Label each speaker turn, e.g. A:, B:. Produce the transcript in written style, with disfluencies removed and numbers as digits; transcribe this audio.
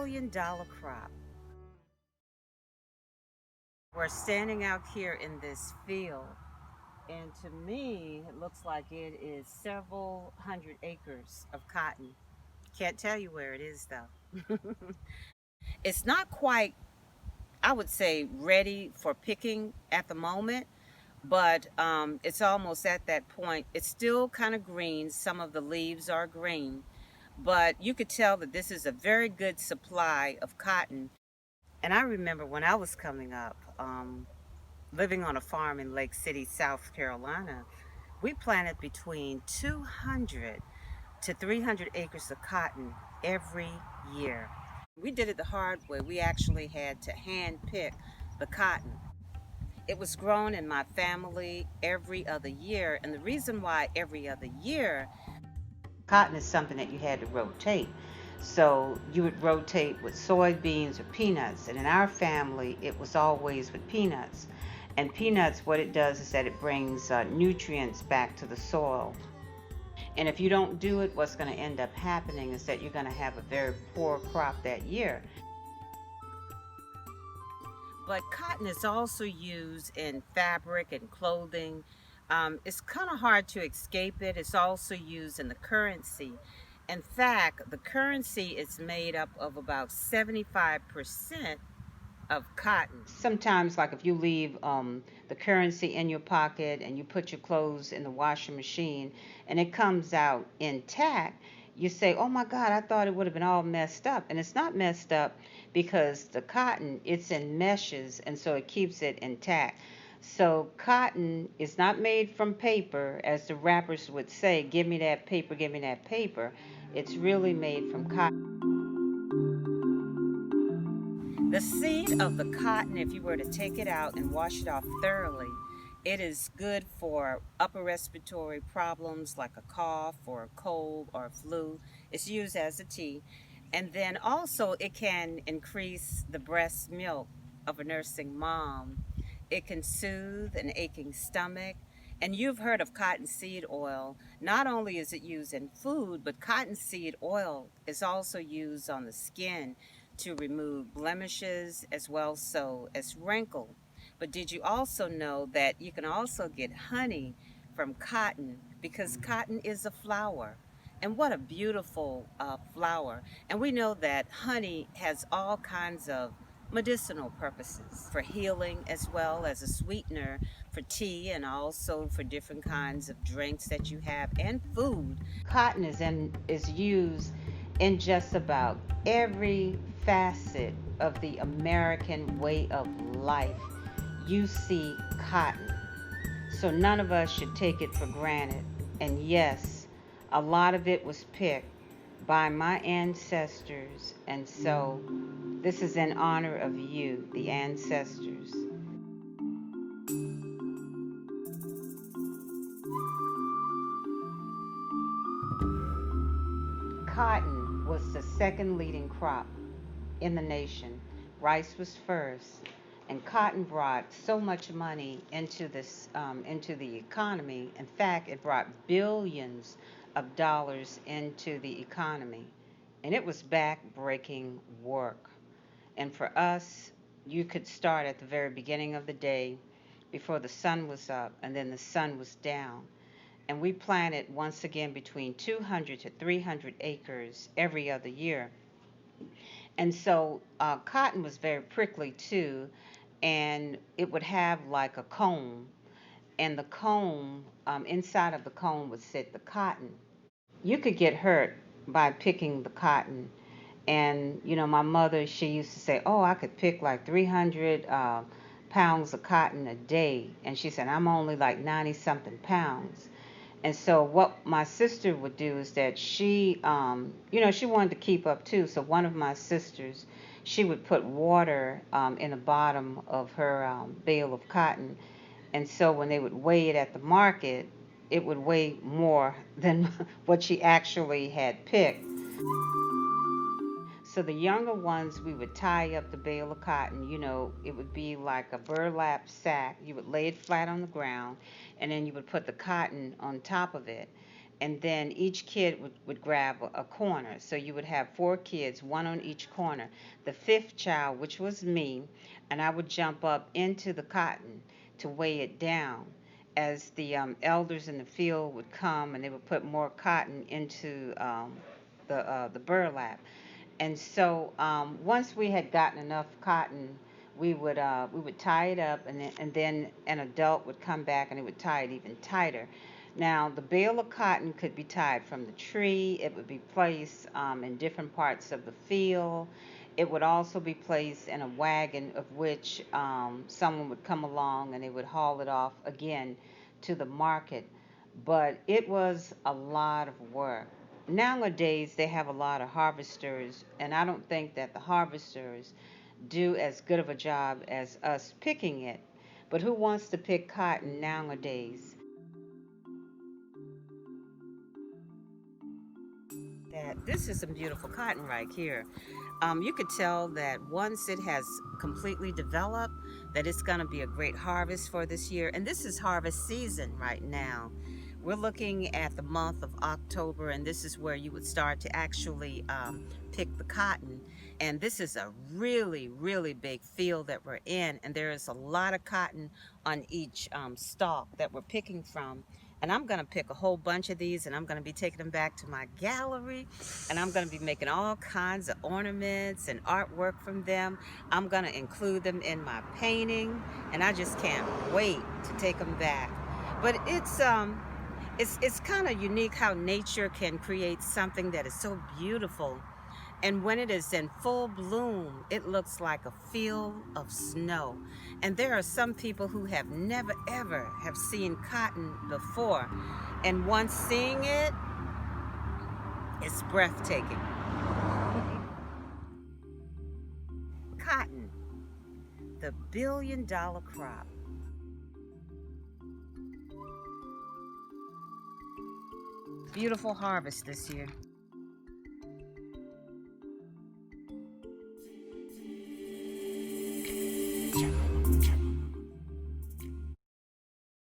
A: billion crop. We're standing out here in this field, and to me, it looks like it is several hundred acres of cotton. Can't tell you where it is though. It's not quite, I would say, ready for picking at the moment, but it's almost at that point. It's still kind of green. Some of the leaves are green, but you could tell that this is a very good supply of cotton. And I remember when I was coming up, living on a farm in Lake City, South Carolina, we planted between 200 to 300 acres of cotton every year. We did it the hard way. We actually had to hand pick the cotton. It was grown in my family every other year, and the reason why every other year, cotton is something that you had to rotate. So you would rotate with soybeans or peanuts, and in our family, it was always with peanuts. And peanuts, what it does is that it brings nutrients back to the soil. And if you don't do it, what's going to end up happening is that you're going to have a very poor crop that year. But cotton is also used in fabric and clothing. It's kind of hard to escape it. It's also used in the currency. In fact, the currency is made up of about 75% of cotton. Sometimes, like if you leave the currency in your pocket and you put your clothes in the washing machine and it comes out intact, you say, oh my God, I thought it would have been all messed up. And it's not messed up because the cotton, it's in meshes, and so it keeps it intact. So cotton is not made from paper, as the rappers would say, give me that paper, give me that paper. It's really made from cotton. The seed of the cotton, if you were to take it out and wash it off thoroughly, it is good for upper respiratory problems like a cough or a cold or a flu. It's used as a tea. And then also it can increase the breast milk of a nursing mom. It can soothe an aching stomach. And you've heard of cottonseed oil. Not only is it used in food, but cottonseed oil is also used on the skin to remove blemishes as well so as wrinkle. But did you also know that you can also get honey from cotton, because cotton is a flower? And what a beautiful flower. And we know that honey has all kinds of medicinal purposes for healing, as well as a sweetener for tea and also for different kinds of drinks that you have and food. Cotton is used in just about every facet of the American way of life. You see cotton. So none of us should take it for granted. And yes, a lot of it was picked by my ancestors. And so this is in honor of you, the ancestors. Cotton was the second leading crop in the nation. Rice was first, and cotton brought so much money into the economy. In fact, it brought billions of dollars into the economy, and it was back-breaking work. And for us, you could start at the very beginning of the day before the sun was up, and then the sun was down. And we planted once again between 200 to 300 acres every other year. And so cotton was very prickly too, and it would have like a comb, and the comb, inside of the comb would sit the cotton. You could get hurt by picking the cotton. And, my mother, she used to say, oh, I could pick like 300 pounds of cotton a day. And she said, I'm only like 90 something pounds. And so what my sister would do is that she wanted to keep up too. So one of my sisters, she would put water in the bottom of her bale of cotton. And so when they would weigh it at the market, it would weigh more than what she actually had picked. So the younger ones, we would tie up the bale of cotton. It would be like a burlap sack. You would lay it flat on the ground, and then you would put the cotton on top of it. and then each kid would grab a corner. So you would have four kids, one on each corner. The fifth child, which was me, and I would jump up into the cotton to weigh it down as the elders in the field would come and they would put more cotton into the burlap. And so once we had gotten enough cotton, we would tie it up, and then an adult would come back and it would tie it even tighter. Now the bale of cotton could be tied from the tree. It would be placed in different parts of the field. It would also be placed in a wagon of which someone would come along and they would haul it off again to the market. But it was a lot of work. Nowadays, they have a lot of harvesters, and I don't think that the harvesters do as good of a job as us picking it. But who wants to pick cotton nowadays? That this is some beautiful cotton right here. You could tell that once it has completely developed, that it's going to be a great harvest for this year. And this is harvest season right now. We're looking at the month of October, and this is where you would start to actually pick the cotton. And this is a really, really big field that we're in, and there is a lot of cotton on each stalk that we're picking from. And I'm going to pick a whole bunch of these, and I'm going to be taking them back to my gallery, and I'm going to be making all kinds of ornaments and artwork from them. I'm going to include them in my painting, and I just can't wait to take them back. But it's kind of unique how nature can create something that is so beautiful, and when it is in full bloom, it looks like a field of snow. And there are some people who have never ever have seen cotton before. And once seeing it, it's breathtaking. Cotton, the billion-dollar crop. Beautiful harvest this year.